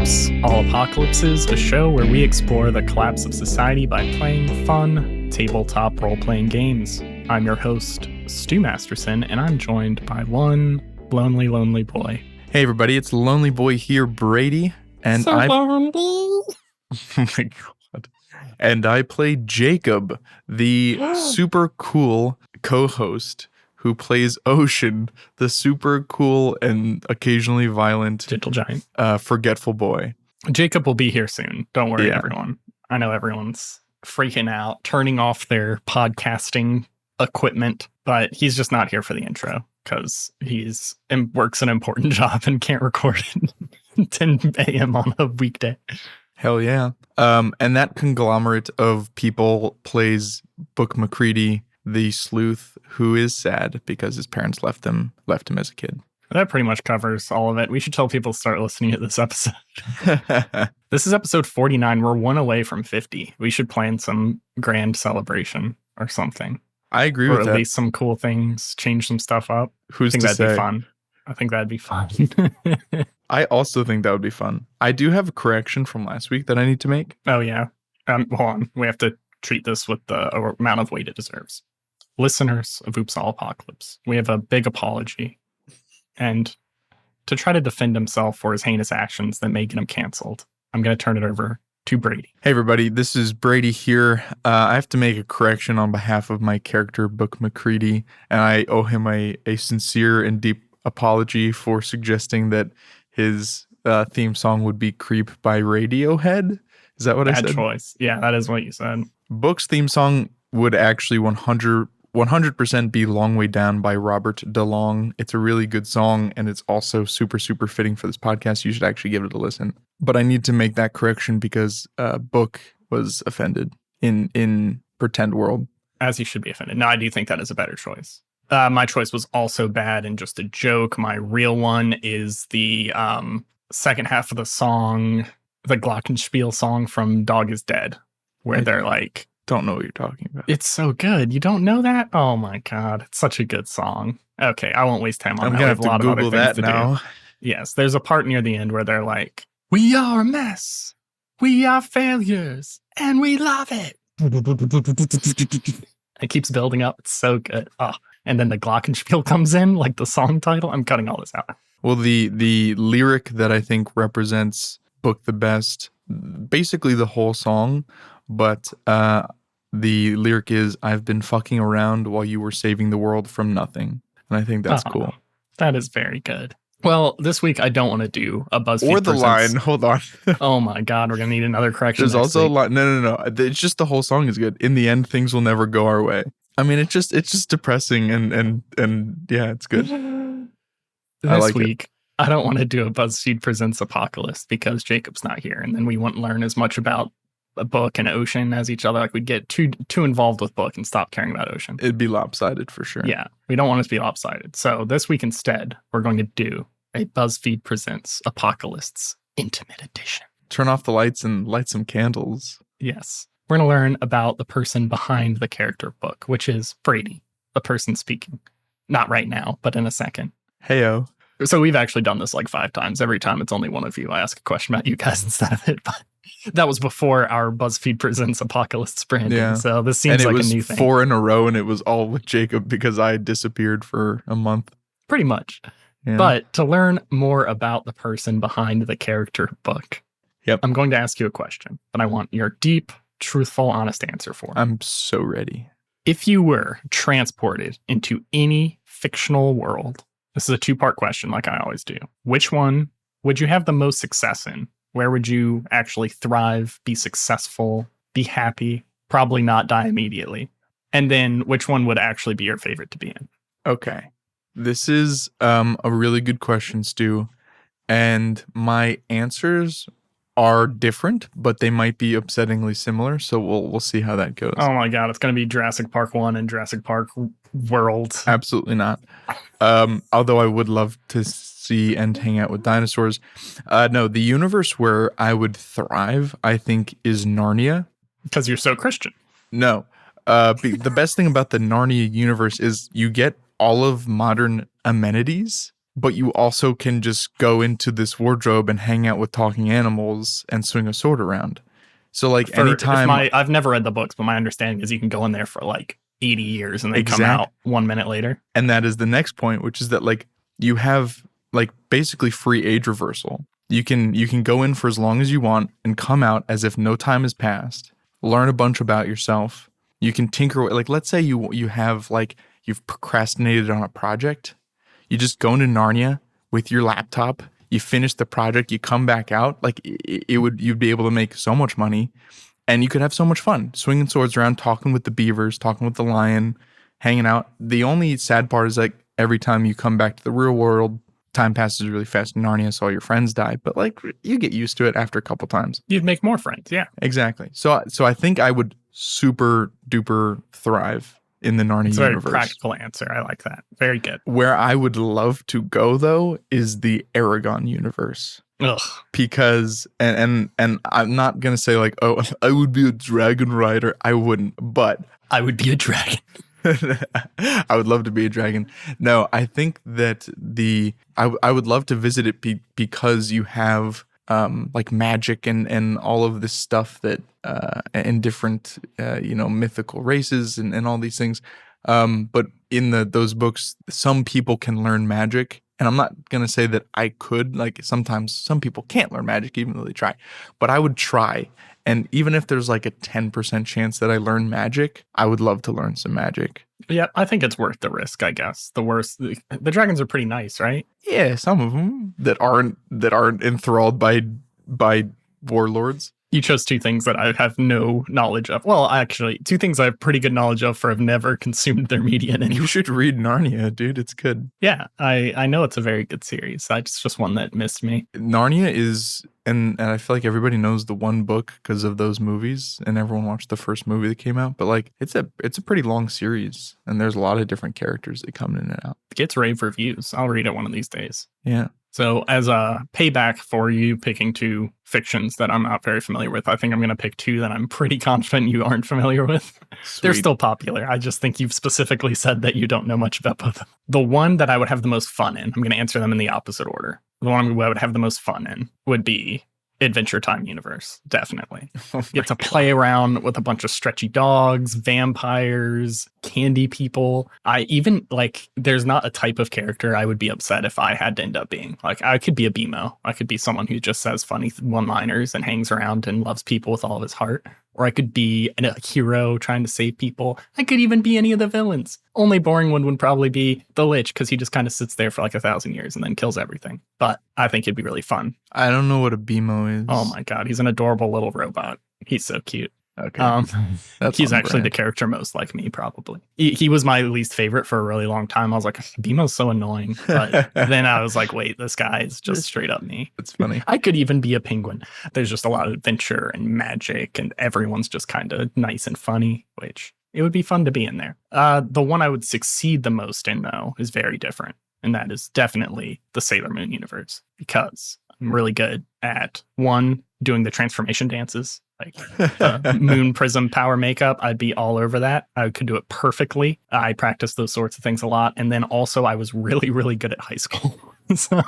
Oops, All Apocalypses, a show where we explore the collapse of society by playing fun, tabletop role-playing games. I'm your host, Stu Masterson, and I'm joined by one lonely boy. Hey everybody, it's Lonely Boy here, Brady, and lonely. Oh my god. And I play Jacob, the super cool co-host who plays Ocean, the super cool and occasionally violent Gentle giant. forgetful boy. Jacob will be here soon. Don't worry, everyone. I know everyone's freaking out, turning off their podcasting equipment, but he's just not here for the intro because he's works an important job and can't record at 10 a.m. on a weekday. Hell yeah. And that conglomerate of people plays Book McCready, the sleuth who is sad because his parents left him as a kid. That pretty much covers all of it. We should tell people to start listening to this episode. This is episode 49. We're one away from 50. We should plan some grand celebration or something. I agree with that. Or at least some cool things, change some stuff up. Who's I think to that'd say? be fun. I think that'd be fun. I also think that would be fun. I do have a correction from last week that I need to make. Oh, yeah. Hold on. We have to treat this with the amount of weight it deserves. Listeners of Oops All Apocalypse, we have a big apology. And to try to defend himself for his heinous actions that may get him canceled, I'm going to turn it over to Brady. Hey everybody, this is Brady here. I have to make a correction on behalf of my character, Book McCready, and I owe him a sincere and deep apology for suggesting that his theme song would be Creep by Radiohead. Is that what I said? Bad choice. Yeah, that is what you said. Book's theme song would actually 100% be Long Way Down by Robert DeLong. It's a really good song, and it's also super, super fitting for this podcast. You should actually give it a listen. But I need to make that correction because Book was offended in Pretend World. As he should be offended. No, I do think that is a better choice. My choice was also bad and just a joke. My real one is the second half of the song, the Glockenspiel song from Dog is Dead, where they're like... Don't know what you're talking about. It's so good. You don't know that? Oh my god, it's such a good song. Okay, I won't waste time on that. I'm gonna have to Google that now. Yes, there's a part near the end where they're like, "We are a mess, we are failures, and we love it." It keeps building up. It's so good. Oh, and then the Glockenspiel comes in, like the song title. I'm cutting all this out. Well, the lyric that I think represents Book the best, basically the whole song. But the lyric is, "I've been fucking around while you were saving the world from nothing." And I think that's cool. That is very good. Well, this week I don't want to do a BuzzFeed or the line. Hold on. Oh my god, we're going to need another correction. There's also a line. No. It's just the whole song is good. In the end, things will never go our way. I mean, it's just depressing and yeah, it's good. This week, I don't want to do a BuzzFeed Presents Apocalypse because Jacob's not here, and then we wouldn't learn as much about a Book and Ocean as each other. Like, we'd get too involved with Book and stop caring about Ocean. It'd be lopsided for sure. Yeah, we don't want it to be lopsided. So this week instead, we're going to do a BuzzFeed Presents Apocalypse Intimate Edition. Turn off the lights and light some candles. Yes. We're going to learn about the person behind the character of Book, which is Brady, the person speaking. Not right now, but in a second. Heyo. So we've actually done this like 5 times. Every time it's only one of you. I ask a question about you guys instead of it, but that was before our BuzzFeed Presents Apocalypse branding. Yeah. So this seems like a new thing. And it was 4 in a row, and it was all with Jacob because I disappeared for a month. Pretty much. Yeah. But to learn more about the person behind the character Book, I'm going to ask you a question that I want your deep, truthful, honest answer for. I'm so ready. If you were transported into any fictional world, this is a 2-part question like I always do. Which one would you have the most success in? Where would you actually thrive, be successful, be happy, probably not die immediately? And then which one would actually be your favorite to be in? Okay. This is a really good question, Stu. And my answers are different, but they might be upsettingly similar. So we'll see how that goes. Oh my God. It's going to be Jurassic Park 1 and Jurassic Park World. Absolutely not. Although I would love to see and hang out with dinosaurs. No, the universe where I would thrive, I think, is Narnia. Because you're so Christian. No. The best thing about the Narnia universe is you get all of modern amenities but you also can just go into this wardrobe and hang out with talking animals and swing a sword around. So like anytime I've never read the books, but my understanding is you can go in there for like 80 years and then come out 1 minute later. And that is the next point, which is that like you have like basically free age reversal. You can go in for as long as you want and come out as if no time has passed. Learn a bunch about yourself. You can tinker, like let's say you have like you've procrastinated on a project. You just go into Narnia with your laptop. You finish the project. You come back out. Like you'd be able to make so much money, and you could have so much fun swinging swords around, talking with the beavers, talking with the lion, hanging out. The only sad part is like every time you come back to the real world, time passes really fast in Narnia, so all your friends die. But like you get used to it after a couple times. You'd make more friends, yeah. Exactly. So I think I would super duper thrive in the Narnia universe. It's a very practical answer. I like that. Very good. Where I would love to go though is the Aragon universe. Ugh. Because and I'm not gonna say like, oh, I would be a dragon rider. I wouldn't, but I would be a dragon. I would love to be a dragon. No, I think that I would love to visit it because you have like magic and all of this stuff that and different mythical races and all these things. But in those books, some people can learn magic. And I'm not going to say that I could. Like sometimes some people can't learn magic even though they try. But I would try. And even if there's like a 10% chance that I learn magic, I would love to learn some magic. Yeah, I think it's worth the risk, I guess. The dragons are pretty nice, right? Yeah, some of them that aren't enthralled by warlords. You chose two things that I have no knowledge of. Well, actually, two things I have pretty good knowledge of for have never consumed their media in any way. You should read Narnia, dude. It's good. Yeah, I know it's a very good series. It's just one that missed me. Narnia is, and I feel like everybody knows the one book because of those movies, and everyone watched the first movie that came out. But like, it's a pretty long series, and there's a lot of different characters that come in and out. It gets rave reviews. I'll read it one of these days. Yeah. So as a payback for you picking two fictions that I'm not very familiar with, I think I'm going to pick two that I'm pretty confident you aren't familiar with. Sweet. They're still popular. I just think you've specifically said that you don't know much about both of them. The one that I would have the most fun in, I'm going to answer them in the opposite order. The one I would have the most fun in would be Adventure Time universe, definitely. You get to play around with a bunch of stretchy dogs, vampires, candy people. There's not a type of character I would be upset if I had to end up being. Like, I could be a BMO. I could be someone who just says funny one-liners and hangs around and loves people with all of his heart. Or I could be a hero trying to save people. I could even be any of the villains. Only boring one would probably be the Lich, because he just kind of sits there for like 1,000 years and then kills everything. But I think it'd be really fun. I don't know what a BMO is. Oh my god, he's an adorable little robot. He's so cute. Okay. He's actually the character most like me, probably. He was my least favorite for a really long time. I was like, BMO's so annoying. But then I was like, wait, this guy is just straight up me. It's funny. I could even be a penguin. There's just a lot of adventure and magic, and everyone's just kind of nice and funny, which it would be fun to be in there. The one I would succeed the most in, though, is very different. And that is definitely the Sailor Moon universe, because I'm really good at, one, doing the transformation dances. Like the moon prism power makeup, I'd be all over that. I could do it perfectly. I practice those sorts of things a lot. And then also I was really, really good at high school. So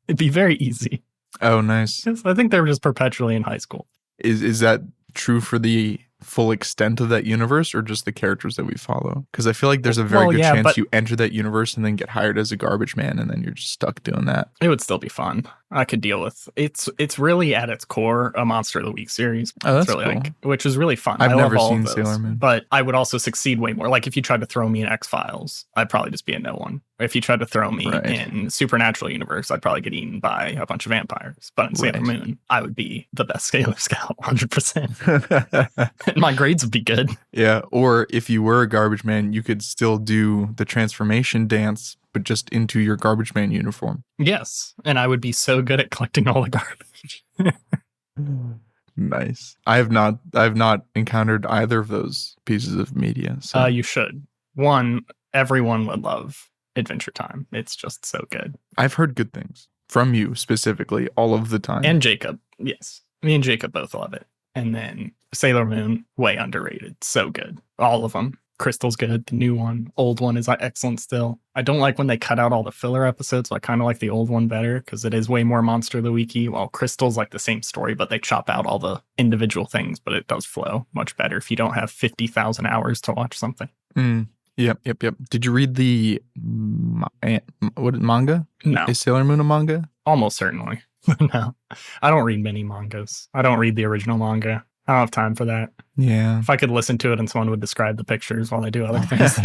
it'd be very easy. Oh, nice. I think they were just perpetually in high school. Is that true for the full extent of that universe, or just the characters that we follow? Because I feel like there's a very good chance you enter that universe and then get hired as a garbage man, and then you're just stuck doing that. It would still be fun. I could deal with it's really at its core a Monster of the Week series. Oh, that's really cool. Which is really fun. I've never love seen those, Sailor Moon, but I would also succeed way more. Like if you tried to throw me in X-Files, I'd probably just be a no one. If you tried to throw me in Supernatural Universe, I'd probably get eaten by a bunch of vampires. But in Sailor Moon, I would be the best Sailor Scout, 100%. And my grades would be good. Yeah, or if you were a garbage man, you could still do the transformation dance, but just into your garbage man uniform. Yes, and I would be so good at collecting all the garbage. Nice. I have not encountered either of those pieces of media. So. You should. One, everyone would love Adventure Time. It's just so good. I've heard good things from you specifically all of the time. And Jacob. Yes. Me and Jacob both love it. And then Sailor Moon, way underrated. So good. All of them. Crystal's good. The new one. Old one is excellent still. I don't like when they cut out all the filler episodes, so I kind of like the old one better because it is way more Monster of the Week-y, while Crystal's like the same story, but they chop out all the individual things, but it does flow much better if you don't have 50,000 hours to watch something. Yep. Did you read the manga? No. Is Sailor Moon a manga? Almost certainly. No. I don't read many mangas. I don't read the original manga. I don't have time for that. Yeah. If I could listen to it and someone would describe the pictures while I do other things.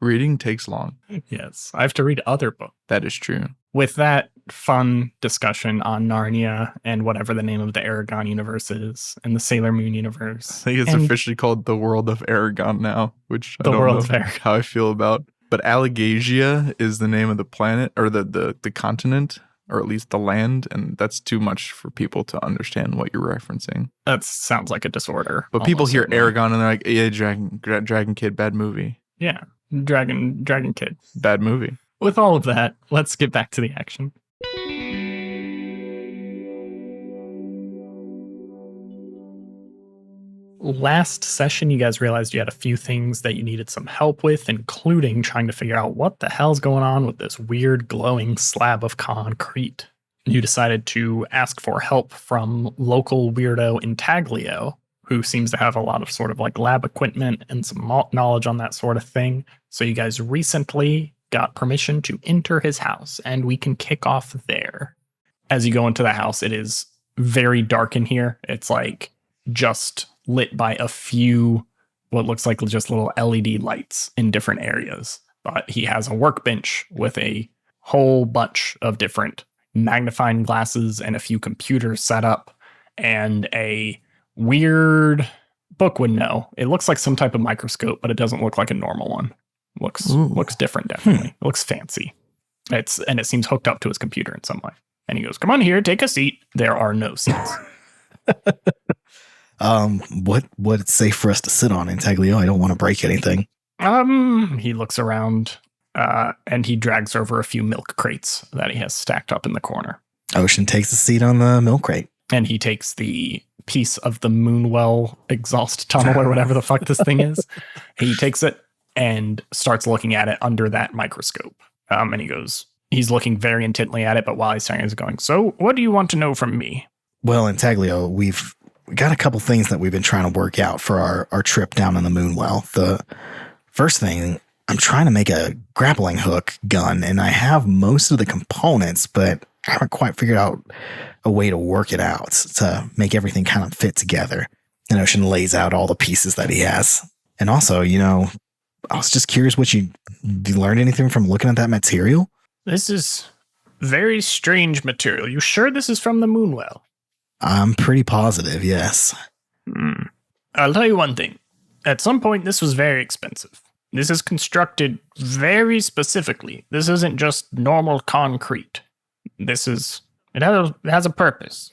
Reading takes long. Yes. I have to read other books. That is true. With that fun discussion on Narnia and whatever the name of the Aragon universe is and the Sailor Moon universe. I think it's officially called the World of Aragon now, which I don't know how I feel about. But Allegasia is the name of the planet or the continent, or at least the land, and that's too much for people to understand what you're referencing. That sounds like a disorder. But people hear Aragon and they're like, yeah, Dragon Kid, bad movie. Yeah, Dragon Kid. Bad movie. With all of that, let's get back to the action. Last session, you guys realized you had a few things that you needed some help with, including trying to figure out what the hell's going on with this weird glowing slab of concrete. You decided to ask for help from local weirdo Intaglio, who seems to have a lot of sort of like lab equipment and some knowledge on that sort of thing. So you guys recently got permission to enter his house, and we can kick off there. As you go into the house, it is very dark in here. It's like just lit by a few what looks like just little LED lights in different areas. But he has a workbench with a whole bunch of different magnifying glasses and a few computers set up, and a weird Book would know. It looks like some type of microscope, but it doesn't look like a normal one. Looks different, definitely. It looks fancy. It seems hooked up to his computer in some way. And he goes, "Come on here, take a seat." There are no seats. What's safe for us to sit on, Intaglio? I don't want to break anything. He looks around, and he drags over a few milk crates that he has stacked up in the corner. Ocean takes a seat on the milk crate. And he takes the piece of the Moonwell exhaust tunnel or whatever the fuck this thing is. He takes it and starts looking at it under that microscope. And he's looking very intently at it, but while he's saying it, he's going, "So what do you want to know from me?" Well, Intaglio, we've got a couple things that we've been trying to work out for our trip down in the Moonwell. The first thing, I'm trying to make a grappling hook gun, and I have most of the components, but I haven't quite figured out a way to work it out to make everything kind of fit together. And Ocean lays out all the pieces that he has. And also, I was just curious you learned anything from looking at that material? This is very strange material. You sure this is from the Moonwell? I'm pretty positive, yes. I'll tell you one thing. At some point, this was very expensive. This is constructed very specifically. This isn't just normal concrete. It has a purpose.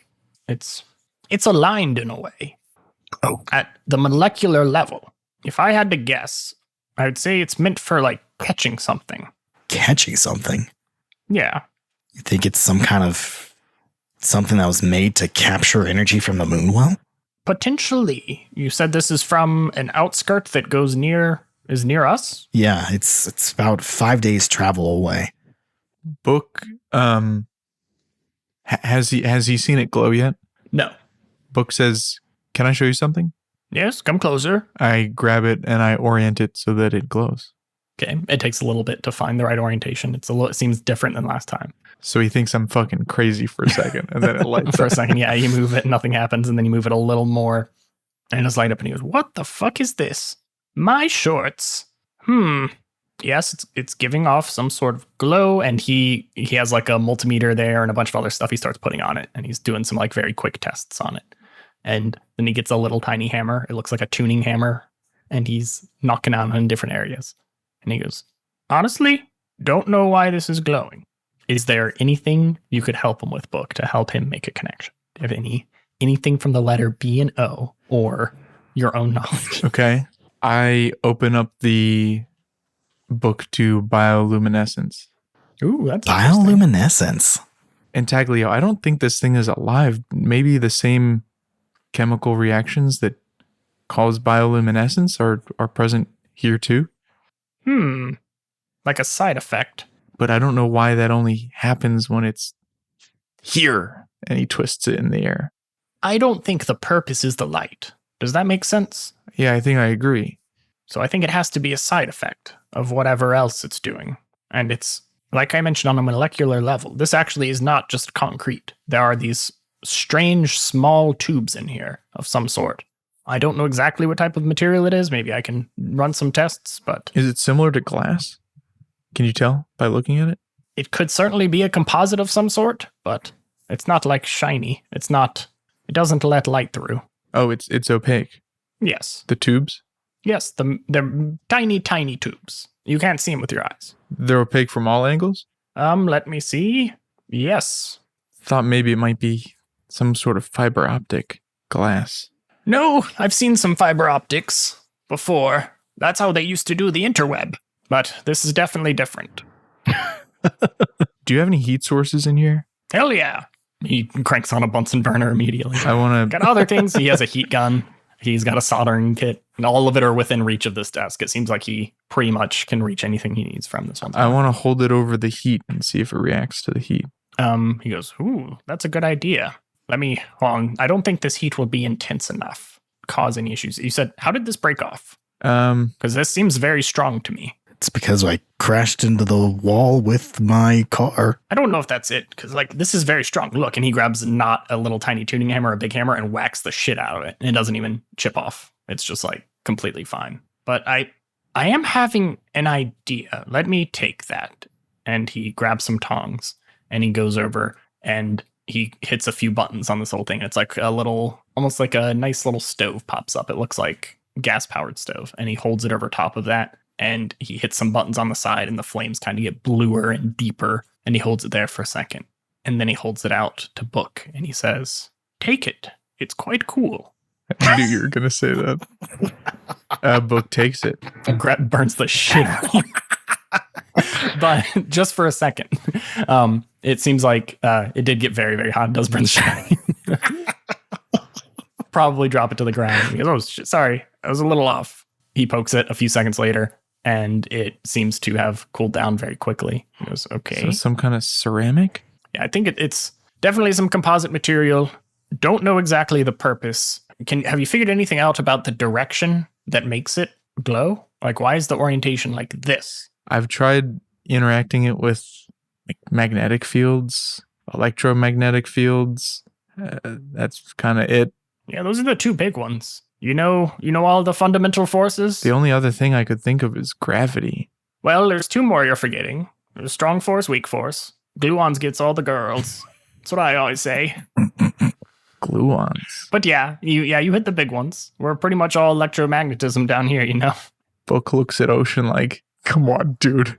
It's aligned in a way. Oh. At the molecular level, if I had to guess, I would say it's meant for like catching something. Catching something? Yeah. You think it's some kind of something that was made to capture energy from the Moonwell? Potentially. You said this is from an outskirt that is near us? Yeah, it's about 5 days travel away. Book, has he seen it glow yet? No. Book says, "Can I show you something?" Yes, come closer. I grab it and I orient it so that it glows. Okay, it takes a little bit to find the right orientation. It seems different than last time. So he thinks I'm fucking crazy for a second, and then it lights For up. a second, yeah, you move it, nothing happens, and then you move it a little more, and it just light up, and he goes, "What the fuck is this? My shorts? Yes, it's giving off some sort of glow," and he has like a multimeter there and a bunch of other stuff he starts putting on it, and he's doing some like very quick tests on it. And then he gets a little tiny hammer. It looks like a tuning hammer, and he's knocking out in different areas. And he goes, "Honestly, don't know why this is glowing. Is there anything you could help him with, Book, to help him make a connection? Do you have anything from the letter B and O or your own knowledge?" Okay. I open up the book to bioluminescence. Ooh, that's Bioluminescence. Intaglio, I don't think this thing is alive. Maybe the same chemical reactions that cause bioluminescence are present here too. Like a side effect. But I don't know why that only happens when it's here. And he twists it in the air. I don't think the purpose is the light. Does that make sense? Yeah, I think I agree. So I think it has to be a side effect of whatever else it's doing. And it's, like I mentioned, on a molecular level. This actually is not just concrete. There are these strange small tubes in here of some sort. I don't know exactly what type of material it is. Maybe I can run some tests, but... Is it similar to glass? Can you tell by looking at it? It could certainly be a composite of some sort, but it's not like shiny. It doesn't let light through. Oh, it's opaque. Yes. The tubes? Yes, they're tiny, tiny tubes. You can't see them with your eyes. They're opaque from all angles? Let me see. Yes. Thought maybe it might be some sort of fiber optic glass. No, I've seen some fiber optics before. That's how they used to do the interweb. But this is definitely different. Do you have any heat sources in here? Hell yeah. He cranks on a Bunsen burner immediately. I want to... Got other things. He has a heat gun. He's got a soldering kit. And all of it are within reach of this desk. It seems like he pretty much can reach anything he needs from this one. I want to hold it over the heat and see if it reacts to the heat. He goes, ooh, that's a good idea. Hold on. I don't think this heat will be intense enough to cause any issues. You said, how did this break off? Because this seems very strong to me. It's because I crashed into the wall with my car. I don't know if that's it, because this is very strong. Look, and he grabs not a little tiny tuning hammer, a big hammer, and whacks the shit out of it. And it doesn't even chip off. It's just completely fine. But I am having an idea. Let me take that. And he grabs some tongs and he goes over and he hits a few buttons on this whole thing. It's like a little, almost like a nice little stove pops up. It looks like gas powered stove. And he holds it over top of that. And he hits some buttons on the side and the flames kind of get bluer and deeper. And he holds it there for a second. And then he holds it out to Book and he says, take it. It's quite cool. I knew you were going to say that. Book takes it. And burns the shit out of him. But just for a second, it seems like it did get very, very hot. It does burn the shit out of him. Probably drop it to the ground. He goes, oh, shit, sorry. I was a little off. He pokes it a few seconds later, and it seems to have cooled down very quickly. He goes, okay. So some kind of ceramic? Yeah, I think it's definitely some composite material. Don't know exactly the purpose. Have you figured anything out about the direction that makes it glow? Why is the orientation like this? I've tried interacting it with magnetic fields, electromagnetic fields. That's kind of it. Yeah, those are the two big ones. You know all the fundamental forces? The only other thing I could think of is gravity. Well, there's two more you're forgetting. There's strong force, weak force. Gluons gets all the girls. That's what I always say. Gluons. But yeah, you hit the big ones. We're pretty much all electromagnetism down here, Book looks at Ocean like, come on, dude.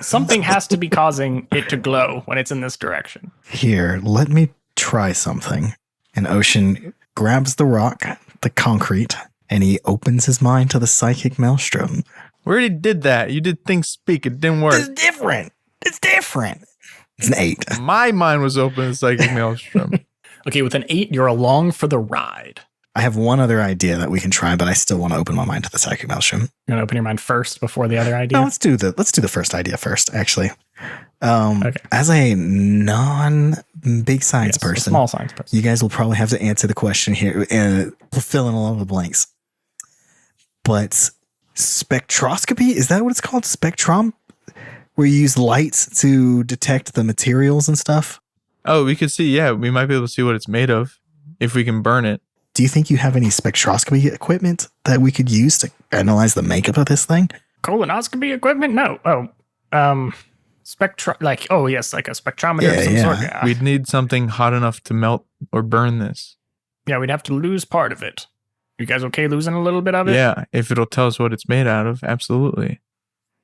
Something has to be causing it to glow when it's in this direction. Here, let me try something. And Ocean grabs the rock, the concrete, and he opens his mind to the psychic maelstrom. We already did that. You did Think Speak. It didn't work. It's different. It's an 8. My mind was open to psychic maelstrom. Okay, with an 8, you're along for the ride. I have one other idea that we can try, but I still want to open my mind to the psychic maelstrom. You're gonna open your mind first before the other idea? No, let's do the first idea first, actually. Okay. As a non-big science person, a small science person, you guys will probably have to answer the question here and fill in all of the blanks. But spectroscopy, is that what it's called? Spectrum? Where you use lights to detect the materials and stuff? Oh, we could see, yeah, we might be able to see what it's made of if we can burn it. Do you think you have any spectroscopy equipment that we could use to analyze the makeup of this thing? Colonoscopy equipment? No. Yes, like a spectrometer of some sort. Yeah. We'd need something hot enough to melt or burn this. Yeah, we'd have to lose part of it. You guys okay losing a little bit of it? Yeah, if it'll tell us what it's made out of, absolutely.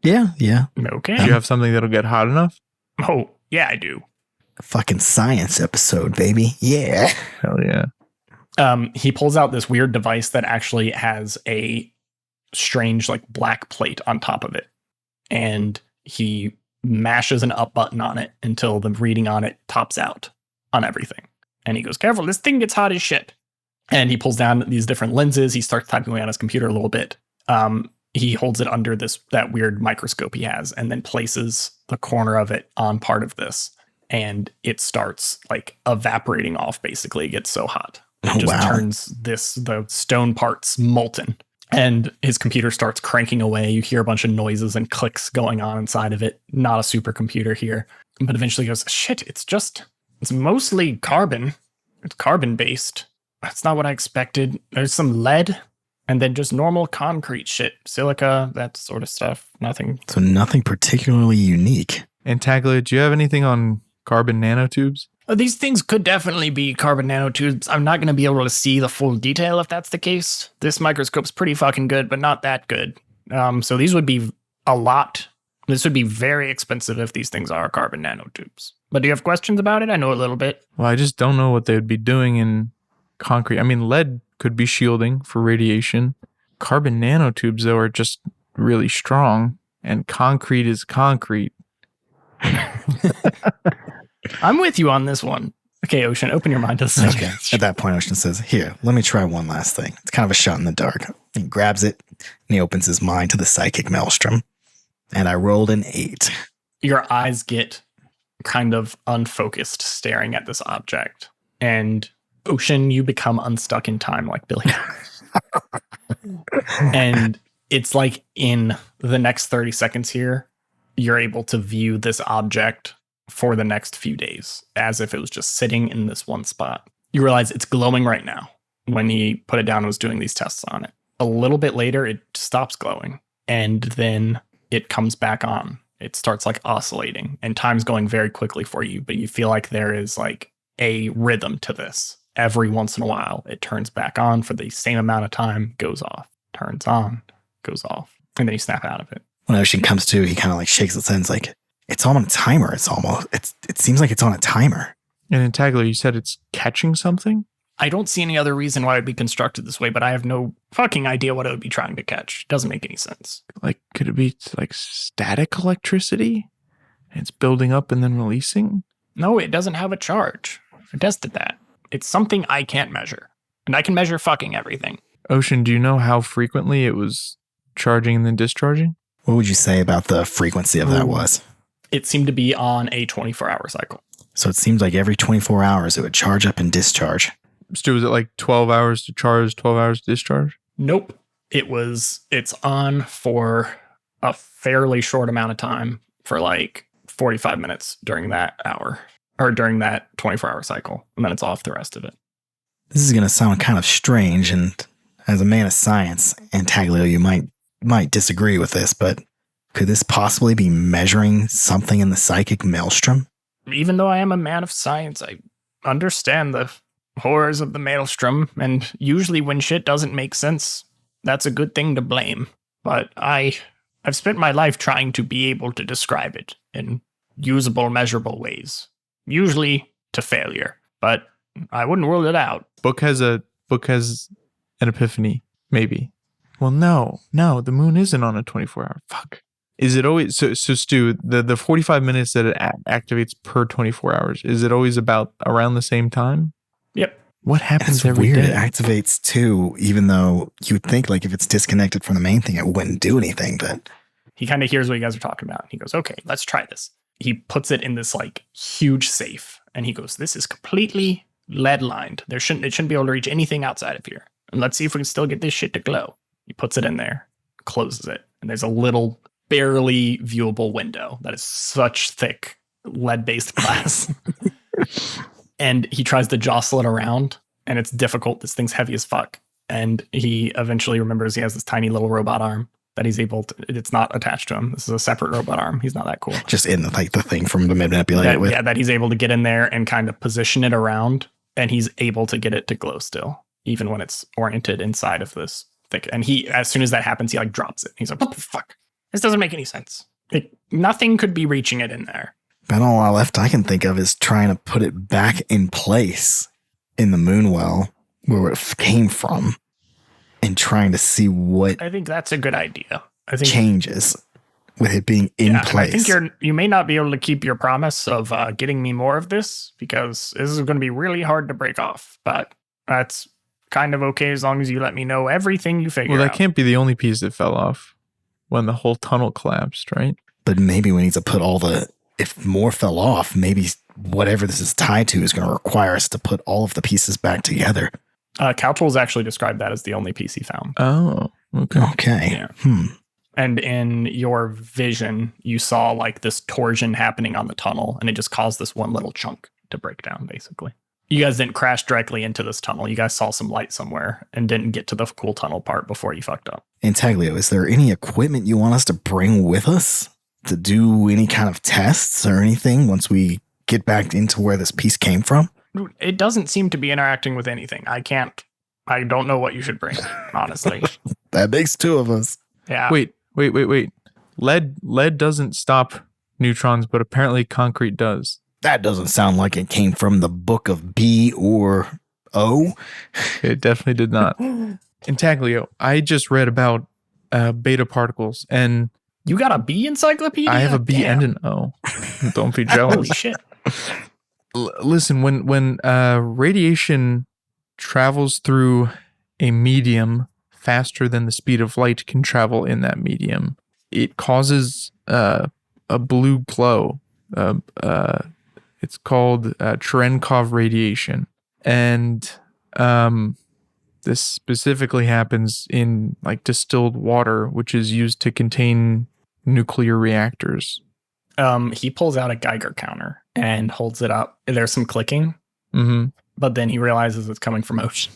Yeah. Okay. Do you have something that'll get hot enough? Oh, yeah, I do. A fucking science episode, baby. Yeah. Hell yeah. He pulls out this weird device that actually has a strange black plate on top of it. And he mashes an up button on it until the reading on it tops out on everything. And he goes, careful, this thing gets hot as shit. And he pulls down these different lenses. He starts typing away on his computer a little bit. he holds it under that weird microscope he has, and then places the corner of it on part of this, and it starts like evaporating off. Basically, it gets so hot, it just turns the stone parts molten. And his computer starts cranking away. You hear a bunch of noises and clicks going on inside of it. Not a supercomputer here, but eventually goes, shit, it's mostly carbon. It's carbon based. That's not what I expected. There's some lead. And then just normal concrete shit, silica, that sort of stuff. Nothing. So nothing particularly unique. And Taglia, do you have anything on carbon nanotubes? These things could definitely be carbon nanotubes. I'm not going to be able to see the full detail if that's the case. This microscope's pretty fucking good, but not that good. So these would be a lot. This would be very expensive if these things are carbon nanotubes. But do you have questions about it? I know a little bit. Well, I just don't know what they would be doing in concrete. I mean, lead could be shielding for radiation. Carbon nanotubes, though, are just really strong, and concrete is concrete. I'm with you on this one. Okay, Ocean, open your mind to this. Okay. At that point, Ocean says, here, let me try one last thing. It's kind of a shot in the dark. He grabs it, and he opens his mind to the psychic maelstrom. And I rolled an 8. Your eyes get kind of unfocused staring at this object. And Ocean, you become unstuck in time like Billy. And it's like in the next 30 seconds here, you're able to view this object for the next few days as if it was just sitting in this one spot. You realize it's glowing right now. When he put it down and was doing these tests on it. A little bit later, it stops glowing. And then it comes back on. It starts like oscillating, and time's going very quickly for you, but you feel like there is like a rhythm to this. Every once in a while, it turns back on for the same amount of time, goes off, turns on, goes off, and then you snap out of it. When Ocean comes to, he kind of like shakes his head and is like, it's on a timer. It seems like it's on a timer. And in Taglia, you said it's catching something? I don't see any other reason why it would be constructed this way, but I have no fucking idea what it would be trying to catch. Doesn't make any sense. Like, could it be like static electricity? And it's building up and then releasing? No, it doesn't have a charge. I tested that. It's something I can't measure. And I can measure fucking everything. Ocean, do you know how frequently it was charging and then discharging? What would you say about the frequency of that was? It seemed to be on a 24-hour cycle. So it seems like every 24 hours it would charge up and discharge. Stu, was it like 12 hours to charge, 12 hours to discharge? Nope. It's on for a fairly short amount of time for like 45 minutes during that hour or during that 24-hour cycle. And then it's off the rest of it. This is going to sound kind of strange. And as a man of science, and Taglio, you might disagree with this, but could this possibly be measuring something in the psychic maelstrom? Even though I am a man of science, I understand the horrors of the maelstrom, and usually when shit doesn't make sense, that's a good thing to blame. But I've spent my life trying to be able to describe it in usable, measurable ways. Usually to failure, but I wouldn't rule it out. Book has an epiphany, maybe. Well, no, the moon isn't on a 24-hour. Fuck. Is it always so Stu, the 45 minutes that it activates per 24 hours, is it always about around the same time? Yep. What happens it's every weird. day? It activates too, even though you'd think like if it's disconnected from the main thing, it wouldn't do anything. But he kind of hears what you guys are talking about. He goes, okay, let's try this. He puts it in this like huge safe, and he goes, this is completely lead lined. It shouldn't be able to reach anything outside of here. And let's see if we can still get this shit to glow. He puts it in there, closes it, and there's a little barely viewable window that is such thick lead-based glass. And he tries to jostle it around, and it's difficult. This thing's heavy as fuck. And he eventually remembers he has this tiny little robot arm that he's able to, it's not attached to him. This is a separate robot arm. He's not that cool. Just in the thing from the manipulator with. Yeah, that he's able to get in there and kind of position it around, and he's able to get it to glow still, even when it's oriented inside of this thick. And he, as soon as that happens, he like drops it. He's like, what the fuck? This doesn't make any sense. Nothing could be reaching it in there. But all left I can think of is trying to put it back in place in the Moonwell where it came from and trying to see what I think that's a good idea. I think changes with it being in place. I think you may not be able to keep your promise of getting me more of this, because this is going to be really hard to break off. But that's kind of okay as long as you let me know everything you figure out. Well, that can't be the only piece that fell off. when the whole tunnel collapsed, right? But maybe we need to put if more fell off, maybe whatever this is tied to is going to require us to put all of the pieces back together. Caltrol's actually described that as the only piece he found. Oh, okay. Okay. Yeah. And in your vision, you saw like this torsion happening on the tunnel, and it just caused this one little chunk to break down, basically. You guys didn't crash directly into this tunnel. You guys saw some light somewhere and didn't get to the cool tunnel part before you fucked up. Intaglio, is there any equipment you want us to bring with us to do any kind of tests or anything once we get back into where this piece came from? It doesn't seem to be interacting with anything. I don't know what you should bring, honestly. That makes two of us. Yeah. Wait. Lead doesn't stop neutrons, but apparently concrete does. That doesn't sound like it came from the book of B or O. It definitely did not. Intaglio, I just read about beta particles, and you got a B encyclopedia? I have a B and an O. Don't be jealous. Holy shit. Listen, when radiation travels through a medium faster than the speed of light can travel in that medium, it causes a blue glow. It's called Cherenkov radiation. And this specifically happens in like distilled water, which is used to contain nuclear reactors. He pulls out a Geiger counter and holds it up. There's some clicking, but then he realizes it's coming from Ocean.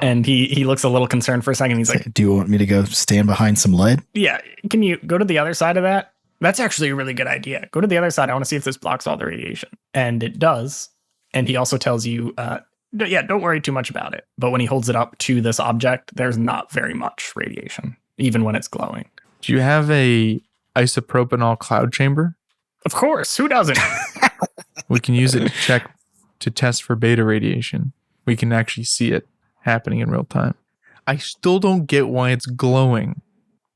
And he looks a little concerned for a second. He's like, do you want me to go stand behind some lead? Yeah. Can you go to the other side of that? That's actually a really good idea. Go to the other side. I want to see if this blocks all the radiation. And it does. And he also tells you, don't worry too much about it. But when he holds it up to this object, there's not very much radiation, even when it's glowing. Do you have a isopropanol cloud chamber? Of course. Who doesn't? We can use it to test for beta radiation. We can actually see it happening in real time. I still don't get why it's glowing.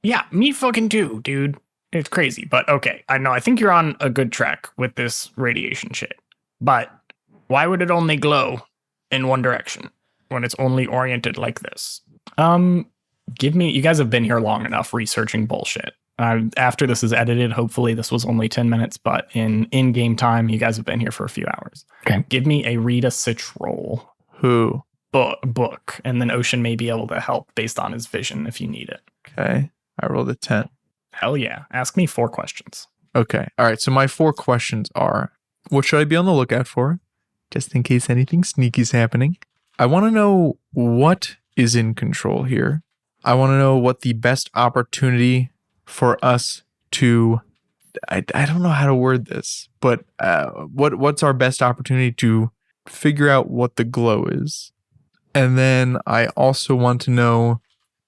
Yeah, me fucking too, dude. It's crazy, but okay. I think you're on a good track with this radiation shit. But why would it only glow in one direction when it's only oriented like this? You guys have been here long enough researching bullshit. After this is edited, hopefully this was only 10 minutes, but in game time, you guys have been here for a few hours. Okay. Give me a read a sitch roll. Who? Book. And then Ocean may be able to help based on his vision if you need it. Okay. I rolled a 10. Hell yeah. Ask me 4 questions. Okay. All right. So my 4 questions are, what should I be on the lookout for? Just in case anything sneaky's happening. I want to know what is in control here. I want to know what the best opportunity for us to, I don't know how to word this, but what's our best opportunity to figure out what the glow is? And then I also want to know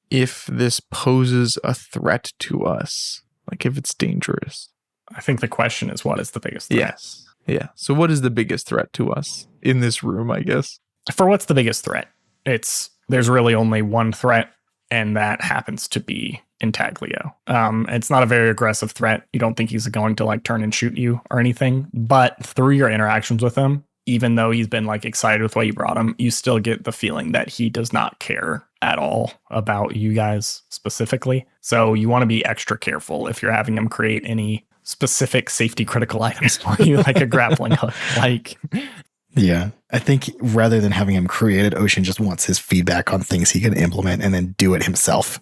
if this poses a threat to us, like if it's dangerous. I think the question is, what is the biggest threat? Yes. Yeah. So what is the biggest threat to us in this room, I guess? For what's the biggest threat? There's really only one threat, and that happens to be Intaglio. It's not a very aggressive threat. You don't think he's going to like turn and shoot you or anything, but through your interactions with him, even though he's been like excited with what you brought him, you still get the feeling that he does not care at all about you guys specifically. So you want to be extra careful if you're having him create any specific safety critical items for you, like a grappling hook. Yeah. I think rather than having him create it, Ocean just wants his feedback on things he can implement and then do it himself.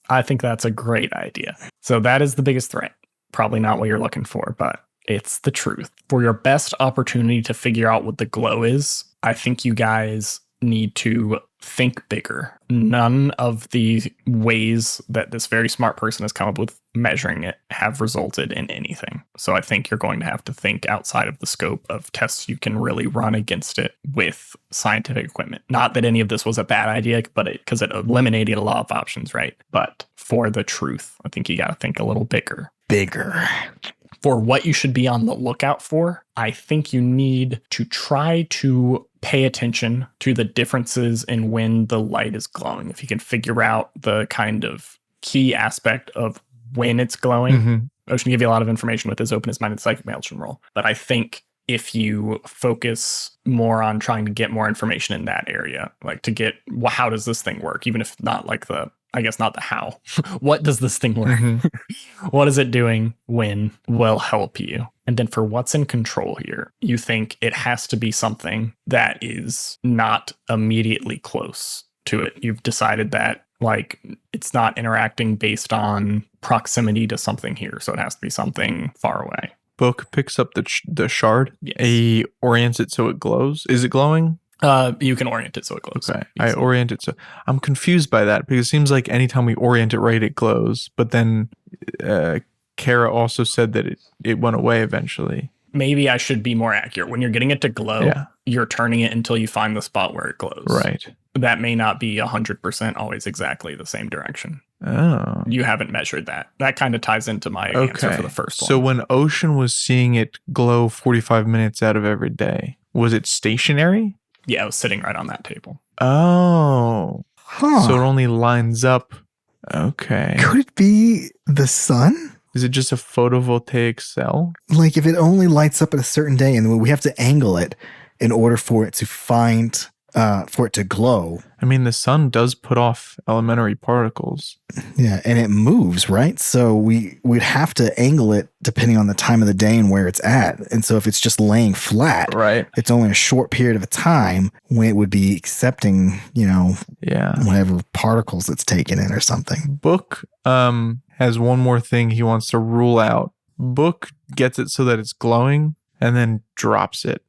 I think that's a great idea. So that is the biggest threat. Probably not what you're looking for, but it's the truth. For your best opportunity to figure out what the glow is, I think you guys need to think bigger. None of the ways that this very smart person has come up with measuring it have resulted in anything. So I think you're going to have to think outside of the scope of tests you can really run against it with scientific equipment. Not that any of this was a bad idea, but because it eliminated a lot of options, right? But for the truth, I think you got to think a little bigger. For what you should be on the lookout for, I think you need to try to pay attention to the differences in when the light is glowing. If you can figure out the kind of key aspect of when it's glowing. Ocean give you a lot of information with his open his mind and psychic maelstrom roll. But I think if you focus more on trying to get more information in that area, like to get, how does this thing work? Even if not like the I guess not the how. What does this thing work? Mhm. What is it doing when will help you? And then for what's in control here, you think it has to be something that is not immediately close to it. You've decided that like it's not interacting based on proximity to something here. So it has to be something far away. Book picks up the shard. Yes. He orients it so it glows. Is it glowing? You can orient it so it glows. Okay. I orient it so I'm confused by that because it seems like anytime we orient it right, it glows. But then Kara also said that it went away eventually. Maybe I should be more accurate. When you're getting it to glow, you're turning it until you find the spot where it glows. Right. That may not be 100% always exactly the same direction. Oh. You haven't measured that. That kind of ties into my answer for the first one. So when Ocean was seeing it glow 45 minutes out of every day, was it stationary? Yeah, it was sitting right on that table. Oh. Huh. So it only lines up. Okay. Could it be the sun? Is it just a photovoltaic cell? Like if it only lights up at a certain day and we have to angle it in order for it to find, for it to glow. I mean, the sun does put off elementary particles. Yeah, and it moves, right? So we'd have to angle it depending on the time of the day and where it's at. And so if it's just laying flat, Right. it's only a short period of a time when it would be accepting, whatever particles it's taken in or something. Book has one more thing he wants to rule out. Book gets it so that it's glowing and then drops it.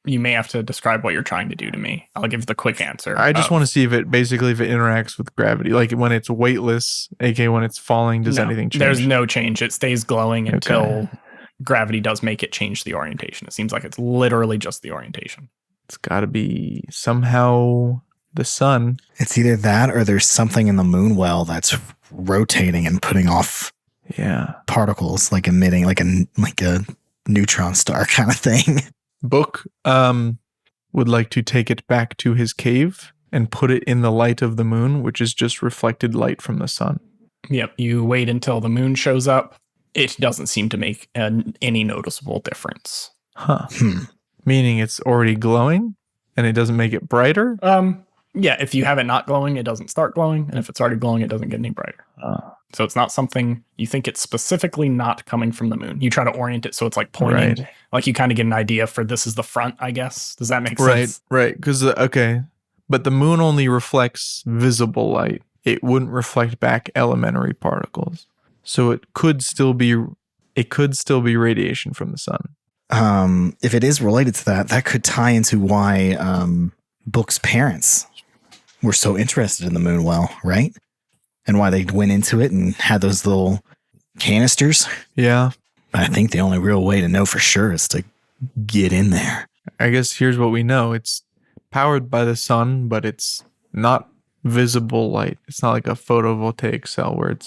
You may have to describe what you're trying to do to me. I'll give the quick answer. I just want to see if it interacts with gravity. Like when it's weightless, aka when it's falling, does anything change? There's no change. It stays glowing until gravity does make it change the orientation. It seems like it's literally just the orientation. It's got to be somehow the sun. It's either that or there's something in the Moonwell that's rotating and putting off particles, like emitting like a neutron star kind of thing. Book would like to take it back to his cave and put it in the light of the moon, which is just reflected light from the sun. Yep. You wait until the moon shows up. It doesn't seem to make any noticeable difference. Huh. Meaning it's already glowing and it doesn't make it brighter? Yeah, if you have it not glowing, it doesn't start glowing. And if it's already glowing, it doesn't get any brighter. So it's not something, you think it's specifically not coming from the moon. You try to orient it so it's like pointing. Right. Like you kind of get an idea for this is the front, I guess. Does that make sense? Right. Because, but the moon only reflects visible light. It wouldn't reflect back elementary particles. So it could still be radiation from the sun. If it is related to that, that could tie into why Book's parents were so interested in the Moonwell, right? And why they went into it and had those little canisters. Yeah. But I think the only real way to know for sure is to get in there. I guess here's what we know. It's powered by the sun, but it's not visible light. It's not like a photovoltaic cell where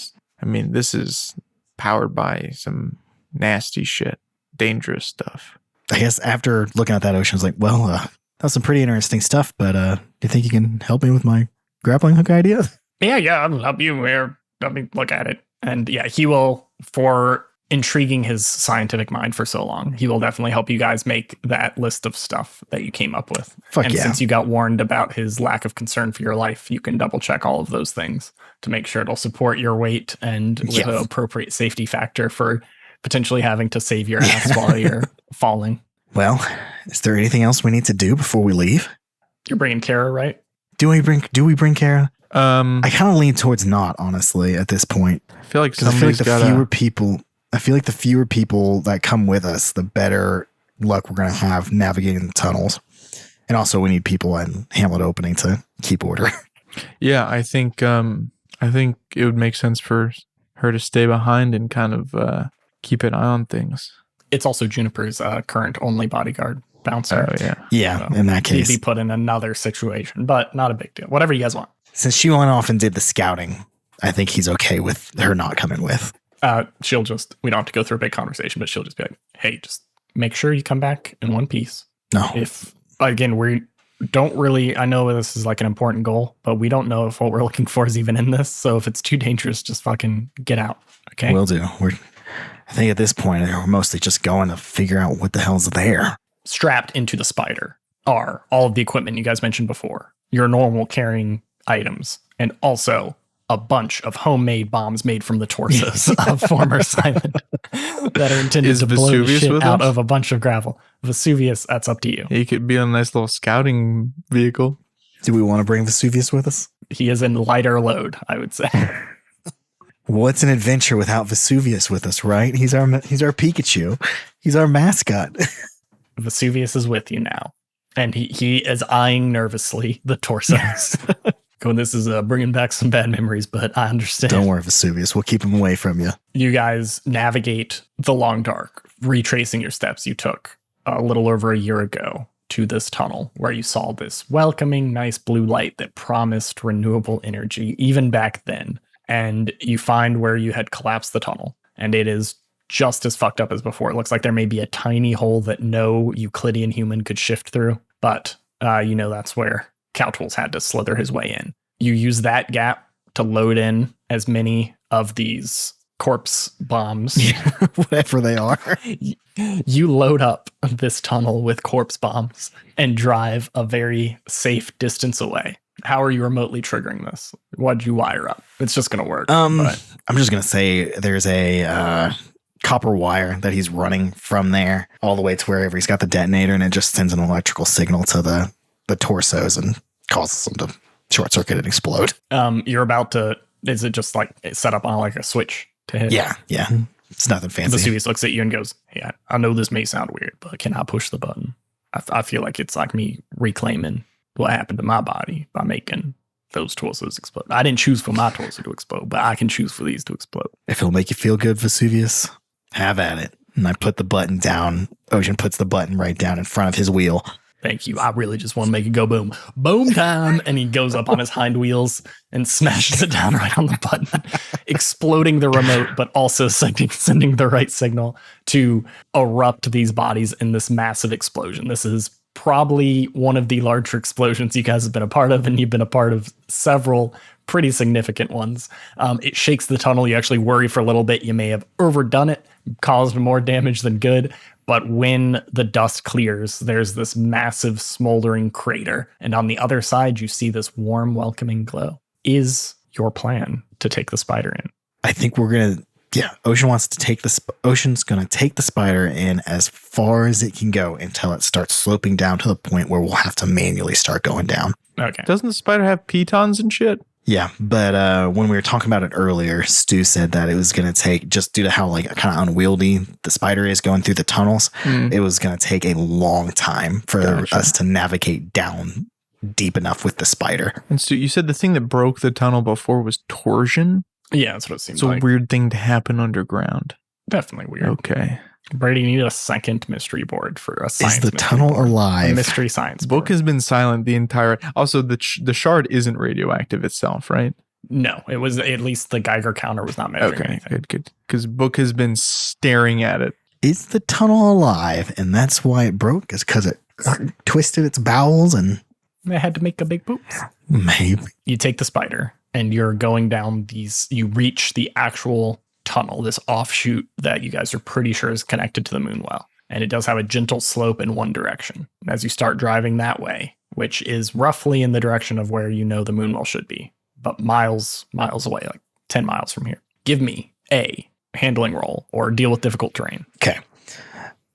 this is powered by some nasty shit, dangerous stuff. I guess after looking at that, Ocean's like, well, that's some pretty interesting stuff, but do you think you can help me with my grappling hook idea? Yeah, I'll help you here. Let me look at it. And yeah, he will, for intriguing his scientific mind for so long, he will definitely help you guys make that list of stuff that you came up with. Since you got warned about his lack of concern for your life, you can double check all of those things to make sure it'll support your weight and with an appropriate safety factor for potentially having to save your ass while you're falling. Well, is there anything else we need to do before we leave? You're bringing Kara, right? Do we bring Kara? I kind of lean towards not, honestly, at this point. I feel like the fewer people that come with us, the better luck we're going to have navigating the tunnels. And also we need people in Hamlet opening to keep order. Yeah, I think it would make sense for her to stay behind and kind of keep an eye on things. It's also Juniper's current only bodyguard bouncer. Oh, yeah. Yeah, so in that case. He'd be put in another situation, but not a big deal. Whatever you guys want. Since she went off and did the scouting, I think he's okay with her not coming with. We don't have to go through a big conversation, but she'll just be like, hey, just make sure you come back in one piece. No. If, again, we don't really, I know this is like an important goal, but we don't know if what we're looking for is even in this. So if it's too dangerous, just fucking get out. Okay. Will do. I think at this point, we're mostly just going to figure out what the hell's there. Strapped into the spider are all of the equipment you guys mentioned before, your normal carrying items, and also a bunch of homemade bombs made from the torsos of former Simon that are intended Is to blow the Vesuvius shit with out us? of a bunch of gravel. Vesuvius, that's up to you. He could be on a nice little scouting vehicle. Do we want to bring Vesuvius with us? He is in lighter load, I would say. What's an adventure without Vesuvius with us, right? He's our Pikachu. He's our mascot. Vesuvius is with you now. And he is eyeing nervously the torsos. Going, this is bringing back some bad memories, but I understand. Don't worry, Vesuvius. We'll keep him away from you. You guys navigate the long dark, retracing your steps you took a little over a year ago to this tunnel where you saw this welcoming, nice blue light that promised renewable energy even back then. And you find where you had collapsed the tunnel, and it is just as fucked up as before. It looks like there may be a tiny hole that no Euclidean human could shift through, but that's where Cowtools had to slither his way in. You use that gap to load in as many of these corpse bombs. Whatever they are. You load up this tunnel with corpse bombs and drive a very safe distance away. How are you remotely triggering this? What'd you wire up? It's just going to work. But I'm just going to say there's a copper wire that he's running from there all the way to wherever he's got the detonator, and it just sends an electrical signal to the torsos and causes them to short circuit and explode. You're about to, is it just like set up on like a switch to hit? Yeah. It's nothing fancy. Vesuvius looks at you and goes, "Hey, I know this may sound weird, but can I push the button? I feel like it's like me reclaiming what happened to my body by making those torsos explode. I didn't choose for my torso to explode, but I can choose for these to explode." If it'll make you feel good, Vesuvius, have at it. And I put the button down. Ocean puts the button right down in front of his wheel. Thank you. I really just want to make it go boom. Boom time. And he goes up on his hind wheels and smashes it down right on the button, exploding the remote, but also sending the right signal to erupt these bodies in this massive explosion. This is probably one of the larger explosions you guys have been a part of, and you've been a part of several pretty significant ones. It shakes the tunnel. You actually worry for a little bit. You may have overdone it, caused more damage than good. But when the dust clears, there's this massive smoldering crater. And on the other side, you see this warm, welcoming glow. Is your plan to take the spider in? I think we're going to, Ocean wants to take Ocean's going to take the spider in as far as it can go until it starts sloping down to the point where we'll have to manually start going down. Okay. Doesn't the spider have pitons and shit? Yeah, but when we were talking about it earlier, Stu said that it was going to take, just due to how like kind of unwieldy the spider is going through the tunnels, it was going to take a long time for us to navigate down deep enough with the spider. And Stu, you said the thing that broke the tunnel before was torsion? Yeah, that's what it seems It's like. a weird thing to happen underground. Definitely weird. Okay. Brady, you need a second mystery board for a science. Is the mystery tunnel board. alive? A mystery science Book board. has been silent the entire. Also, the shard isn't radioactive itself, right? No, it was, at least the Geiger counter was not measuring anything. Good. Because Book has been staring at it. Is the tunnel alive? And that's why it broke? Is because it twisted its bowels and... They had to make a big poop. Maybe. You take the spider and you're going down these, you reach the actual tunnel, this offshoot that you guys are pretty sure is connected to the Moonwell. And it does have a gentle slope in one direction. And as you start driving that way, which is roughly in the direction of where you know the Moonwell should be, but miles away, like 10 miles from here. Give me a handling roll or deal with difficult terrain. Okay.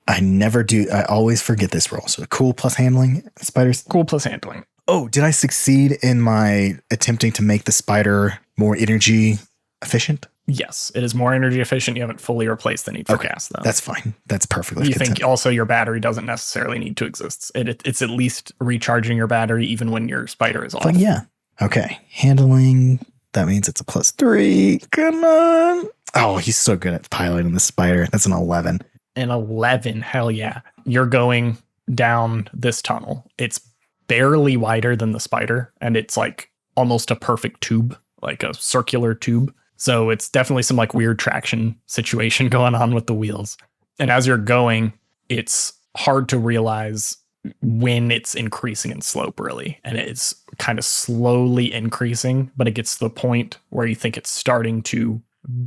I always forget this roll. So cool plus handling, spiders. Cool plus handling. Oh, did I succeed in my attempting to make the spider more energy efficient? Yes, it is more energy efficient. You haven't fully replaced the need for gas, though. That's fine. That's perfectly You content. think also your battery doesn't necessarily need to exist. It's at least recharging your battery even when your spider is off. But yeah. Okay. Handling. That means it's a +3. Come on. Oh, he's so good at piloting the spider. That's an 11. An 11, hell yeah. You're going down this tunnel. It's barely wider than the spider, and it's like almost a perfect tube, like a circular tube. So it's definitely some like weird traction situation going on with the wheels. And as you're going, it's hard to realize when it's increasing in slope, really. And it's kind of slowly increasing, but it gets to the point where you think it's starting to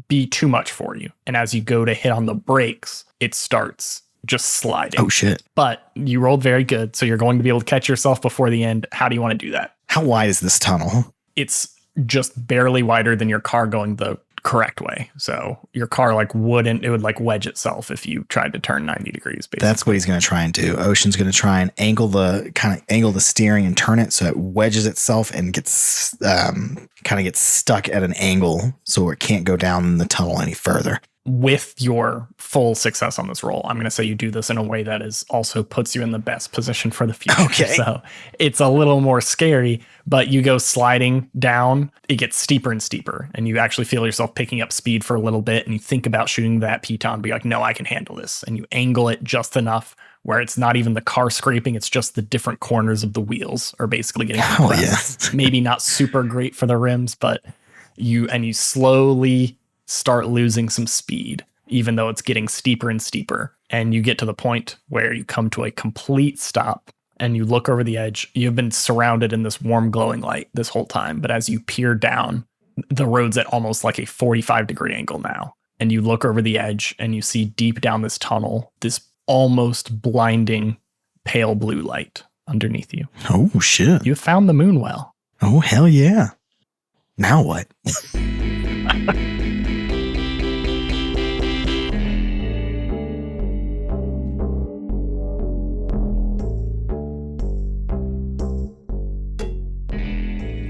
be too much for you. And as you go to hit on the brakes, it starts just sliding. Oh, shit. But you rolled very good, so you're going to be able to catch yourself before the end. How do you want to do that? How wide is this tunnel? It's just barely wider than your car going the correct way. So your car it would wedge itself if you tried to turn 90 degrees. Basically. That's what he's going to try and do. Ocean's going to try and angle the steering and turn it so it wedges itself and gets gets stuck at an angle so it can't go down the tunnel any further. With your full success on this roll, I'm going to say you do this in a way that is also puts you in the best position for the future. Okay. So it's a little more scary, but you go sliding down, it gets steeper and steeper, and you actually feel yourself picking up speed for a little bit, and you think about shooting that piton, be like, no, I can handle this. And you angle it just enough where it's not even the car scraping, it's just the different corners of the wheels are basically getting compressed. Yeah. Maybe not super great for the rims, but you slowly start losing some speed, even though it's getting steeper and steeper. And you get to the point where you come to a complete stop and you look over the edge. You've been surrounded in this warm, glowing light this whole time. But as you peer down, the road's at almost like a 45-degree angle now. And you look over the edge and you see deep down this tunnel, this almost blinding pale blue light underneath you. Oh, shit. You found the Moonwell. Oh, hell yeah. Now what?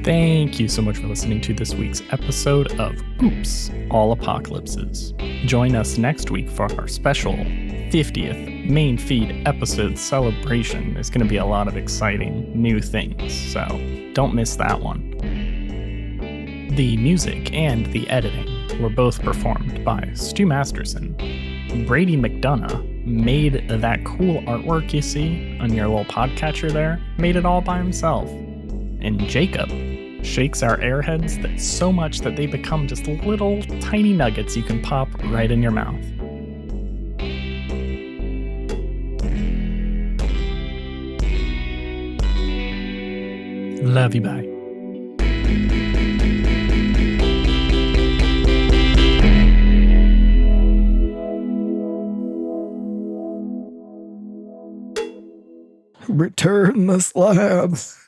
Thank you so much for listening to this week's episode of Oops, All Apocalypses. Join us next week for our special 50th main feed episode celebration. There's going to be a lot of exciting new things, so don't miss that one. The music and the editing were both performed by Stu Masterson. Brady McDonough made that cool artwork you see on your little podcatcher there, made it all by himself. And Jacob shakes our airheads so much that they become just little tiny nuggets you can pop right in your mouth. Love you, bye. Return the slabs.